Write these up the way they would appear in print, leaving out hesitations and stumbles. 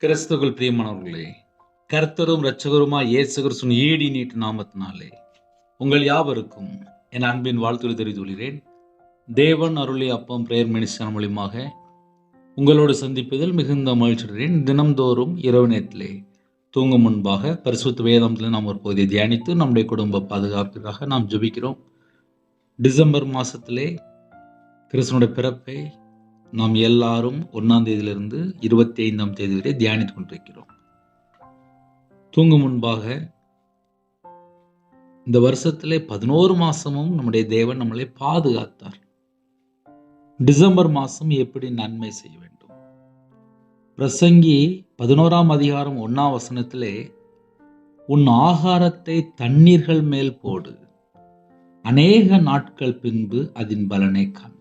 கிறிஸ்துவுக்குள் பிரியமானவர்களே, கர்த்தரும் இரட்சகருமாய் இயேசு கிறிஸ்துவின் ஈடி நீட்டு நாமத்தினாலே உங்கள் யாவருக்கும் என் அன்பின் வாழ்த்துக்களை தெரிவித்துக் கொள்கிறேன். தேவன் அருளிய அப்பம் பிரேயர் மினிஸ்ட்ரி மூலியமாக உங்களோடு சந்திப்பதில் மிகுந்த மகிழ்ச்சி அடைகிறேன். தினம்தோறும் இரவு நேரத்திலே தூங்கும் முன்பாக பரிசுத்த வேதாகமத்தில் நாம் ஒரு பகுதியை தியானித்து நம்முடைய குடும்ப பாதுகாப்பிற்காக நாம் ஜெபிக்கிறோம். டிசம்பர் மாதத்திலே கிறிஸ்துவனுடைய பிறப்பை நாம் எல்லாரும் 1ஆம் தேதியிலிருந்து 25ஆம் தேதி வரை தியானித்துக் கொண்டிருக்கிறோம். தூங்கும் முன்பாக இந்த வருஷத்திலே 11 மாசமும் நம்முடைய தேவன் நம்மளை பாதுகாத்தார். டிசம்பர் மாசம் எப்படி நன்மை செய்ய வேண்டும்? பிரசங்கி 11ஆம் அதிகாரம் 1ஆம் வசனத்திலே, உன் ஆகாரத்தை தண்ணீர்கள் மேல் போடு, அநேக நாட்கள் பின்பு அதன் பலனை காண்பாய்.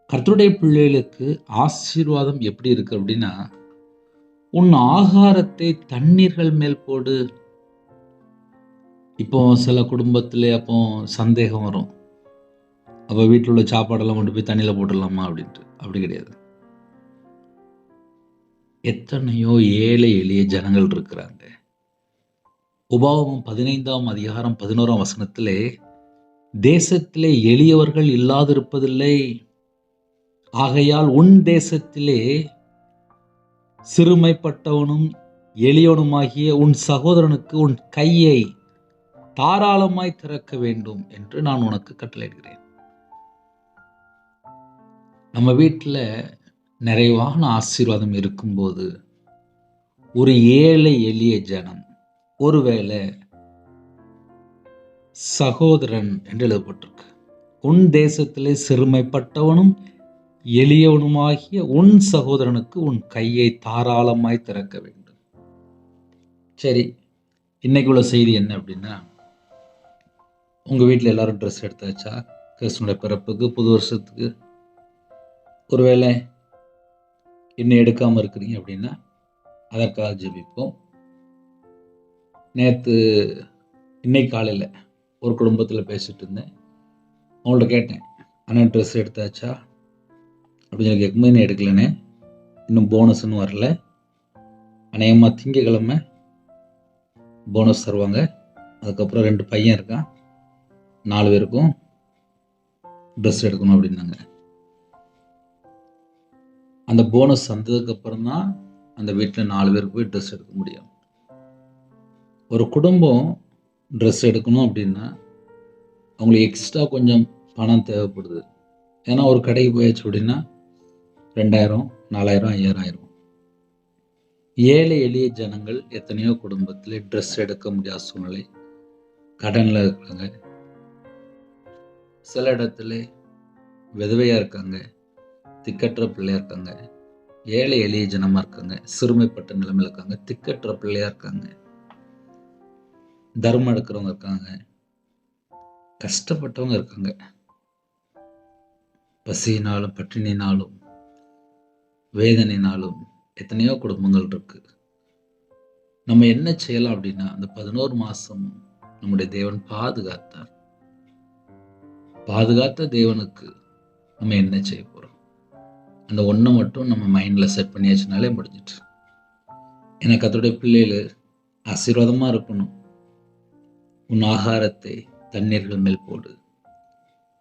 கர்த்தருடைய பிள்ளைகளுக்கு ஆசீர்வாதம் எப்படி இருக்கு அப்படின்னா, உன் ஆகாரத்தை தண்ணீர்கள் மேல் போடு. இப்போ சில குடும்பத்திலே அப்போ சந்தேகம் வரும், அப்போ வீட்டில் உள்ள சாப்பாடெல்லாம் கொண்டு போய் தண்ணியில் போட்டுடலாமா அப்படின்ட்டு. அப்படி கிடையாது. எத்தனையோ ஏழை எளிய ஜனங்கள் இருக்கிறாங்க. உபாகமம் 15ஆம் அதிகாரம் 11ஆம் வசனத்திலே, தேசத்திலே எளியவர்கள் இல்லாதிருப்பதில்லை, ஆகையால் உன் தேசத்திலே சிறுமைப்பட்டவனும் எளியவனுமாகிய உன் சகோதரனுக்கு உன் கையை தாராளமாய் திறக்க வேண்டும் என்று நான் உனக்கு கட்டளையிடுகிறேன். நம்ம வீட்டில் நிறைவான ஆசீர்வாதம் இருக்கும்போது ஒரு ஏழை எளிய ஜனம், ஒருவேளை சகோதரன் என்று எழுதப்பட்டிருக்கு, உன் தேசத்திலே சிறுமைப்பட்டவனும் எளியவனுமாகிய உன் சகோதரனுக்கு உன் கையை தாராளமாய் திறக்க வேண்டும். சரி, இன்னைக்கு உள்ள செய்தி என்ன அப்படின்னா, உங்கள் வீட்டில் எல்லாரும் ட்ரெஸ் எடுத்தாச்சா? கிறிஸ்துவனுடைய பிறப்புக்கு, புது வருஷத்துக்கு. ஒருவேளை இன்னும் எடுக்காமல் இருக்கிறீங்க அப்படின்னா அதற்காக ஜெபிப்போம். இன்னைக்கு காலையில் ஒரு குடும்பத்தில் பேசிட்டு இருந்தேன். அவங்கள்ட்ட கேட்டேன், அண்ணன் ட்ரெஸ் எடுத்தாச்சா அப்படின்னு சொல்லி கேட்கும்போது, இன்னும் எடுக்கலண்ணே, இன்னும் போனஸ்ன்னு வரல, அநேகமாக திங்கக்கிழமை போனஸ் தருவாங்க, அதுக்கப்புறம் 2 பையன் இருக்கான், 4 பேருக்கும் ட்ரெஸ் எடுக்கணும் அப்படின்னாங்க. அந்த போனஸ் வந்ததுக்கப்புறம் தான் அந்த வீட்டில் 4 பேருக்கு போய் ட்ரெஸ் எடுக்க முடியும். ஒரு குடும்பம் ட்ரெஸ் எடுக்கணும் அப்படின்னா அவங்களுக்கு எக்ஸ்ட்ரா கொஞ்சம் பணம் தேவைப்படுது. ஏன்னா ஒரு கடைக்கு போயாச்சு அப்படின்னா 2000, 4000, 5000 ஆயிரும். ஏழை எளிய ஜனங்கள் எத்தனையோ குடும்பத்தில் ட்ரெஸ் எடுக்க முடியாத சூழ்நிலை, கடனில் இருக்காங்க, சில இடத்துல விதவையாக இருக்காங்க, திக்கற்ற பிள்ளையாக இருக்காங்க, ஏழை எளிய ஜனமாக இருக்காங்க, சிறுமைப்பட்ட நிலைமையில் இருக்காங்க, திக்கற்ற பிள்ளையாக இருக்காங்க, தர்மம் எடுக்கிறவங்க இருக்காங்க, கஷ்டப்பட்டவங்க இருக்காங்க. பசியினாலும் பட்டினினாலும் வேதனைனாலும் எத்தனையோ குடும்பங்கள் இருக்கு. நம்ம என்ன செய்யலாம் அப்படின்னா, அந்த 11 மாசம் நம்முடைய தேவன் பாதுகாத்தார். பாதுகாத்த தேவனுக்கு நம்ம என்ன செய்ய போறோம்? அந்த ஒன்றை மட்டும் நம்ம மைண்ட்ல செட் பண்ணியாச்சுனாலே முடிஞ்சிட்டு. எனக்கு அதோடைய பிள்ளைகள் ஆசீர்வாதமா இருக்கணும். உன் ஆகாரத்தை தண்ணீர்கள் மேல் போடு,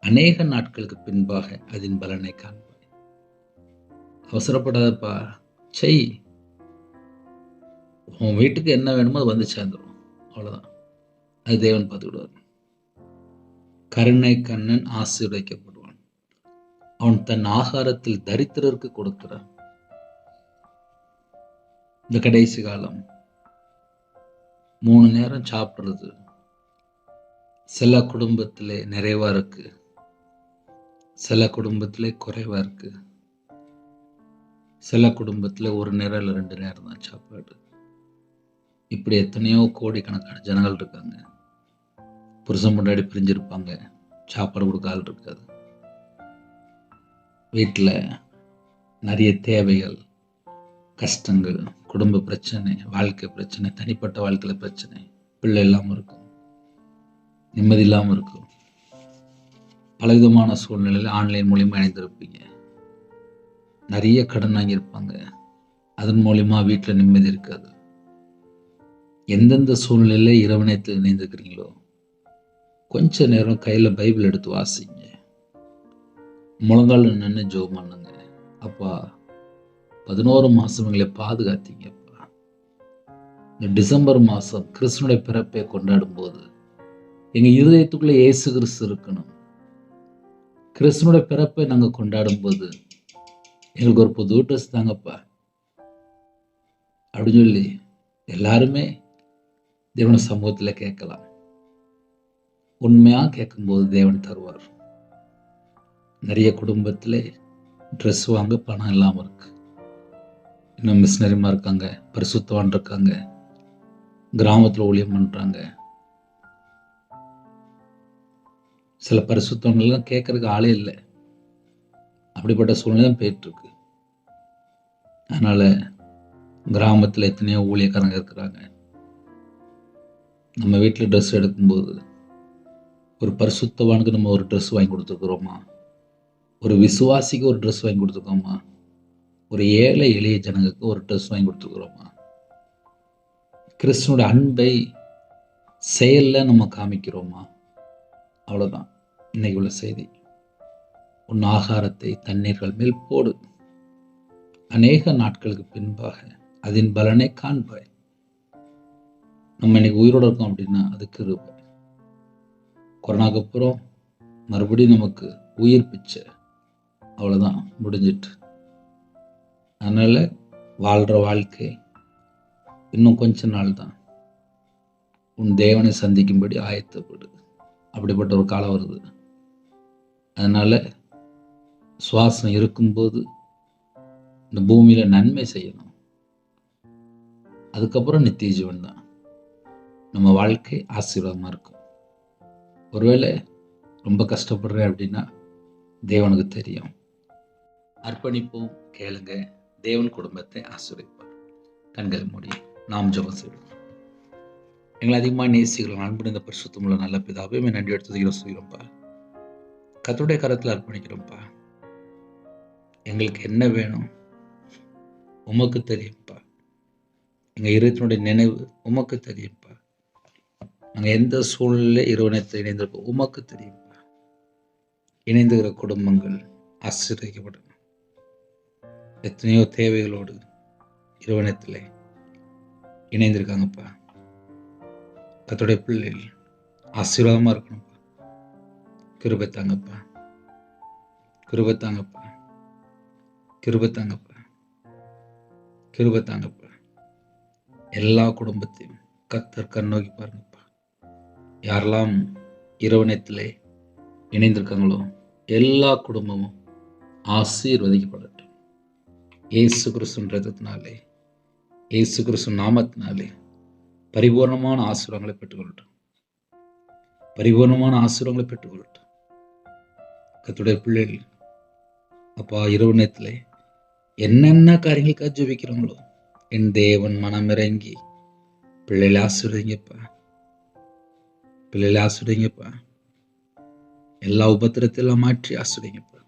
அநேக நாட்களுக்கு பின்பாக அதன் பலனை காண்பாய். அவசரப்படாதப்பா, செய். உன் வீட்டுக்கு என்ன வேணுமோ அது வந்து சேர்ந்துடும், அவ்வளோதான். அது தேவன் பார்த்துக்கிடுவார். கருணை கண்ணன் ஆசீர்வதிக்கப்படுவான், அவன் தன் ஆகாரத்தில் தரித்திரருக்கு கொடுக்கிறான். இந்த கடைசி காலம் 3 நேரம் சாப்பிட்றது சில குடும்பத்திலே நிறைவா இருக்கு, சில குடும்பத்திலே குறைவா இருக்கு, சில குடும்பத்தில் 1 நேரம் இல்லை 2 நேரம் தான் சாப்பாடு. இப்படி எத்தனையோ கோடிக்கணக்கான ஜனங்கள் இருக்காங்க. புருஷன் முன்னாடி பிரிஞ்சிருப்பாங்க, சாப்பாடு கொடுக்க ஆள் இருக்காது. வீட்டில் நிறைய தேவைகள், கஷ்டங்கள், குடும்ப பிரச்சனை, வாழ்க்கை பிரச்சனை, தனிப்பட்ட வாழ்க்கையில் பிரச்சனை, பிள்ளை இல்லாமல் இருக்கும், நிம்மதி இல்லாமல் இருக்கும். பலவிதமான சூழ்நிலையில் ஆன்லைன் மூலியமாக இணைந்திருப்பீங்க. நிறைய கடன் வாங்கியிருப்பாங்க, அதன் மூலியமா வீட்டில் நிம்மதி இருக்காது. எந்தெந்த சூழ்நிலையில இரவு நேரத்தில் இணைந்திருக்கிறீங்களோ, கொஞ்ச நேரம் கையில் பைபிள் எடுத்து வாசிங்க. முழங்கால நின்று ஜெபம் பண்ணுங்க. அப்பா, 11 மாதம் எங்களை பாதுகாத்தீங்கப்பா. இந்த டிசம்பர் மாதம் கிறிஸ்துனுடைய பிறப்பை கொண்டாடும் போது எங்கள் இருதயத்துக்குள்ளே இயேசு கிறிஸ்து இருக்கணும். கிறிஸ்துனுடைய பிறப்பை நாங்கள் கொண்டாடும் போது எங்களுக்கு ஒரு புது ட்ரெஸ் தாங்கப்பா அப்படின்னு சொல்லி எல்லாருமே தேவன சமூகத்தில் கேட்கலாம். உண்மையாக கேட்கும்போது தேவன் தருவார். நிறைய குடும்பத்தில் ட்ரெஸ் வாங்க பணம் இல்லாமல் இருக்கு. இன்னும் மிஷினரிமா இருக்காங்க, பரிசுத்தவான் இருக்காங்க, கிராமத்தில் ஊழியம் பண்ணுறாங்க. சில பரிசுத்தவங்கள்லாம் கேட்கறதுக்கு ஆளே இல்லை. அப்படிப்பட்ட சூழ்நிலை தான் போயிட்டுருக்கு. அதனால் கிராமத்தில் எத்தனையோ ஊழியக்காரங்க இருக்கிறாங்க. நம்ம வீட்டில் ட்ரெஸ் எடுக்கும்போது ஒரு பரிசுத்தவானுக்கு நம்ம ஒரு ட்ரெஸ் வாங்கி கொடுத்துருக்குறோமா? ஒரு விசுவாசிக்கு ஒரு ட்ரெஸ் வாங்கி கொடுத்துருக்கோமா? ஒரு ஏழை எளிய ஜனங்களுக்கு ஒரு ட்ரெஸ் வாங்கி கொடுத்துருக்குறோமா? கிறிஸ்துவோட அன்பை செயலில் நம்ம காமிக்கிறோமா? அவ்வளோதான் இன்னைக்கு உள்ள செய்தி. உன் ஆகாரத்தை தண்ணீர்கள் மேல் போடு, அநேக நாட்களுக்கு பின்பாக அதன் பலனை காண்பாய். நம்ம இன்னைக்கு உயிரோடு இருக்கோம் அப்படின்னா அது கிருபை. கொரோனாக்கு அப்புறம் மறுபடியும் நமக்கு உயிர் பிச்சை. அவ்வளோதான், முடிஞ்சிட்டு. அதனால் வாழ்கிற வாழ்க்கை இன்னும் கொஞ்ச நாள் தான். உன் தேவனை சந்திக்கும்படி ஆயத்தப்படு. அப்படிப்பட்ட ஒரு காலம் வருது. அதனால் சுவாசம் இருக்கும்போது இந்த பூமியில் நன்மை செய்யணும். அதுக்கப்புறம் நித்திய ஜீவன் தான். நம்ம வாழ்க்கை ஆசீர்வாதமாக இருக்கும். ஒருவேளை ரொம்ப கஷ்டப்படுறேன் அப்படின்னா தேவனுக்கு தெரியும். அர்ப்பணிப்போம், கேளுங்க. தேவன் குடும்பத்தை ஆசீர்வதிப்பார். கண்கள் மூடி நாம் ஜெபம் செய்வோம். எங்களை அதிகமாக நேசிக்கிறோம் அன்பு இந்த பரிசுத்தமுள்ள நல்ல பிதாவே, நன்றி எடுத்து சொல்கிறோம்ப்பா. கர்த்தருடைய கரத்தில் அர்ப்பணிக்கிறோம்ப்பா. எங்களுக்கு என்ன வேணும் உமக்கு தெரியும்ப்பா. எங்கள் இருதயத்தினுடைய நினைவு உமக்கு தெரியும்ப்பா. நாங்கள் எந்த சூழ்நிலை இரவணத்தை இணைந்திருக்கோம் உமக்கு தெரியும்ப்பா. இணைந்துகிற குடும்பங்கள் ஆசீர்வதிக்கப்படும். எத்தனையோ தேவைகளோடு இரவணத்தில் இணைந்திருக்காங்கப்பா. கர்த்தருடைய பிள்ளைகள் ஆசீர்வாதமாக இருக்கணும்ப்பா. கிருபை தாங்கப்பா, கிருபை தாங்கப்பா, கிருபை தாங்கப்பா, கிருபை தாங்கப்பா. எல்லா குடும்பத்தையும் கர்த்தர் கண்ணோக்கி பாருங்கப்பா. யாரெல்லாம் இரவணத்திலே இணைந்திருக்காங்களோ எல்லா குடும்பமும் ஆசீர்வதிக்கப்படட்டும். இயேசு கிறிஸ்துவின் ரத்தத்தினாலே, இயேசு கிறிஸ்து நாமத்தினாலே பரிபூர்ணமான ஆசீர்வாதங்களை பெற்றுக்கொள்ளட்டும். பரிபூர்ணமான ஆசீர்வாதங்களை பெற்றுக்கொள்ளட்டும். கர்த்தருடைய பிள்ளைகள் அப்பா, இரவு நேரத்தில் என்னென்ன காரியங்களுக்காக ஜெபிக்கிறாங்களோ என் தேவன் மனம் இறங்கி பிள்ளைகளை ஆசீர்வதிங்கப்பா, பிள்ளைகளை ஆசீர்வதிங்கப்பா. எல்லா உபத்திரத்தெல்லாம் மாற்றி ஆசீர்வதிங்கப்பா,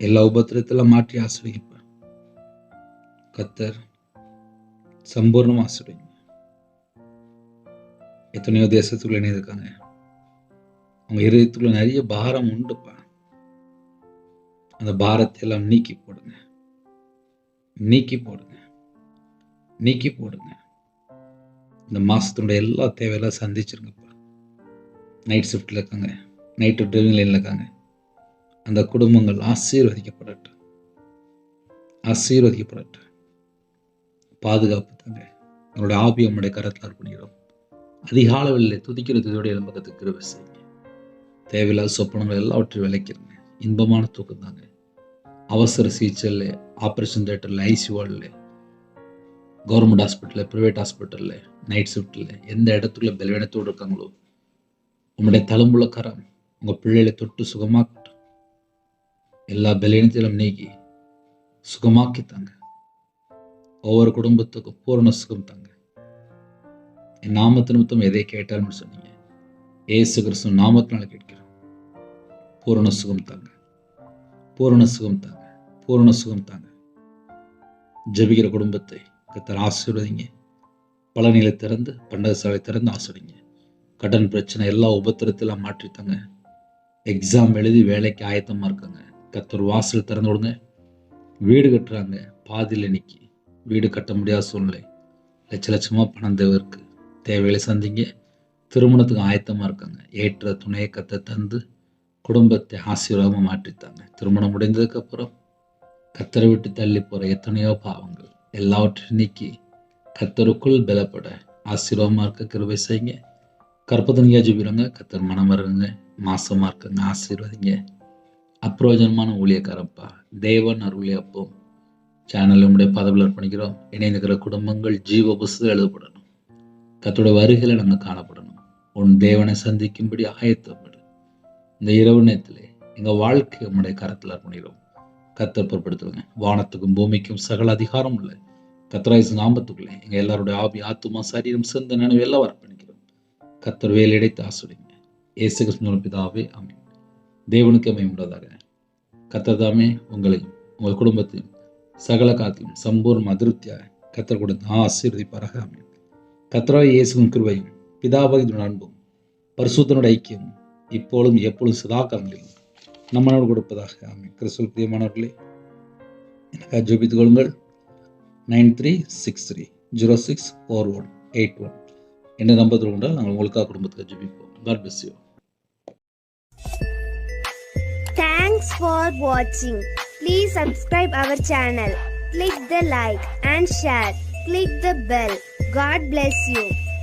எல்லா உபத்திரத்தெல்லாம் மாற்றி ஆசீர்வதிங்கப்பா. கர்த்தர் சம்பூர்ணமாக ஆசீர்வதிங்க. எத்தனையோ தேசத்துக்குள்ள இணைந்திருக்காங்க. அவங்க இருதயத்துக்குள்ள நிறைய பாரம் உண்டுப்பா. அந்த பாரத்தை எல்லாம் நீக்கி போடுங்க, நீக்கி போடுங்க, நீக்கி போடுங்க. இந்த மாசத்தினுடைய எல்லா தேவையெல்லாம் சந்திச்சிருங்கப்பா. நைட் ஷிஃப்டில் இருக்காங்க, நைட்டு டிரைவிங் லைனில் இருக்காங்க. அந்த குடும்பங்கள் ஆசீர்வதிக்கப்படட்டும், ஆசீர்வதிக்கப்படட்டும். பாதுகாப்பு தாங்க. எங்களுடைய ஆவியை உம்முடைய கரத்தில் அர்ப்பணிக்கிறோம். அதிகாலவில் துதிக்கிறதோடைய பக்கத்துக்கு கிருபை செய்யுங்க. தேவையில்லாத சொப்பனங்கள் எல்லாவற்றையும் விளைக்கிறங்க. இன்பமான தூக்கம் தாங்க. அவசர சிகிச்சையில், ஆப்ரேஷன் தியேட்டரில், ஐசியூவில், கவர்மெண்ட் ஹாஸ்பிட்டலில், ப்ரைவேட் ஹாஸ்பிட்டலில், நைட் ஷிஃப்டில், எந்த இடத்துக்குள்ள பலவீனத்தோடு இருக்காங்களோ உங்களுடைய தழும்புள்ள கரம் உங்கள் பிள்ளைகளை தொட்டு சுகமாக்கட்டும். எல்லா பலவீனத்திலும் நீக்கி சுகமாக்கி தாங்க. ஒவ்வொரு குடும்பத்துக்கும் பூரண சுகம் தாங்க. என் நாமத்து நிமித்தம் எதை கேட்டாலும் சொன்னீங்க. இயேசு கிறிஸ்து நாமத்தினால கேட்கிறோம். பூரண சுகம் தாங்க, பூரண சுகம் தாங்க, பூரண சுகம் தாங்க. ஜெபிக்கிற குடும்பத்தை கர்த்தர் ஆசீர்வதிங்க. பழனியில திறந்து பண்டகசாலை திறந்து ஆசிரிங்க. கடன் பிரச்சனை எல்லா உபத்திரத்தெல்லாம் மாற்றித்தாங்க. எக்ஸாம் எழுதி வேலைக்கு ஆயத்தமாக இருக்காங்க. கர்த்தர் வாசல் திறந்து விடுங்க. வீடு கட்டுறாங்க, பாதியில் நிற்கி வீடு கட்ட முடியாத சூழ்நிலை, லட்ச லட்சமாக பணம் தேவைக்கு தேவைகளை சந்திங்க. திருமணத்துக்கு ஆயத்தமாக இருக்காங்க. ஏற்ற துணையை கத்த தந்து குடும்பத்தை ஆசீர்வாதமாக மாற்றித்தாங்க. திருமணம் முடிந்ததுக்கப்புறம் கத்தரை விட்டு தள்ளி போகிற எத்தனையோ பாவங்கள் எல்லாவற்றையும் நீக்கி கத்தருக்குள் பலப்பட ஆசீர்வாதமாக இருக்க கிருபை செய்யுங்க. கற்பதனியாக ஜெபிக்கிறவங்க கத்தர் மனம் வருங்க. மாசமாக இருக்காங்க, ஆசீர்வதிங்க. அப்பிரயோஜனமான ஊழியக்காரப்பா, தேவன் அருளி அப்போ சேனல் உடைய பதவியில் அர்ப்பணிக்கிறோம். இணைந்துக்கிற குடும்பங்கள் ஜீவ புஸ்தகம் எழுதப்படணும். கத்தோட வருகையில் நாங்கள் காணப்படணும். உன் தேவனை சந்திக்கும்படி ஆயத்தப்படு. இந்த இரவு நேரத்திலே எங்கள் வாழ்க்கை உடைய கரத்தில் அர்ப்பணிக்கிறோம். கத்தர் பொறுப்படுத்துவங்க. வானத்துக்கும் பூமிக்கும் சகல அதிகாரம் உள்ள கத்தராயசு நாமத்துக்குள்ளே எங்கள் எல்லாருடைய ஆவி ஆத்துமா சரீரம் சிந்த நினைவு எல்லாம் அர்ப்பணிக்கிறோம். கத்தர் வேலையடைத்து ஆசிரிங்க. இயேசு கிறிஸ்துவின் பிதாவே ஆமென். தேவனுக்கு மகிமையுண்டாதாக. கர்த்தர் தாமே உங்களையும் உங்கள் குடும்பத்தையும் சகல காத்தையும் சம்பூர்ண அதிருப்தியாக கர்த்தர் கொடுத்து ஆசீர்வதிப்பாராக. ஆமென். கர்த்தராகிய இயேசுவின் கிருபையும் பிதாவாகிய அன்பும் பரிசுத்தனுடைய ஐக்கியமும் இப்பொழுதும் எப்பொழுதும் சதாகாலங்களிலும் நம்மளோடு கொடுப்பதாக. ஆமென். கிறிஸ்துவுக்குள் பிரியமானவர்களே, எனக்காக ஜெபித்துக் கொள்ளுங்கள். 9363064181 என்ற நம்பத்தில் கொண்டால் நாங்கள் உங்களுக்காக குடும்பத்துக்கு ஜெபிப்போம். God bless you. Thanks for watching. Please subscribe our channel. Click the like and share. Click the bell. God bless you.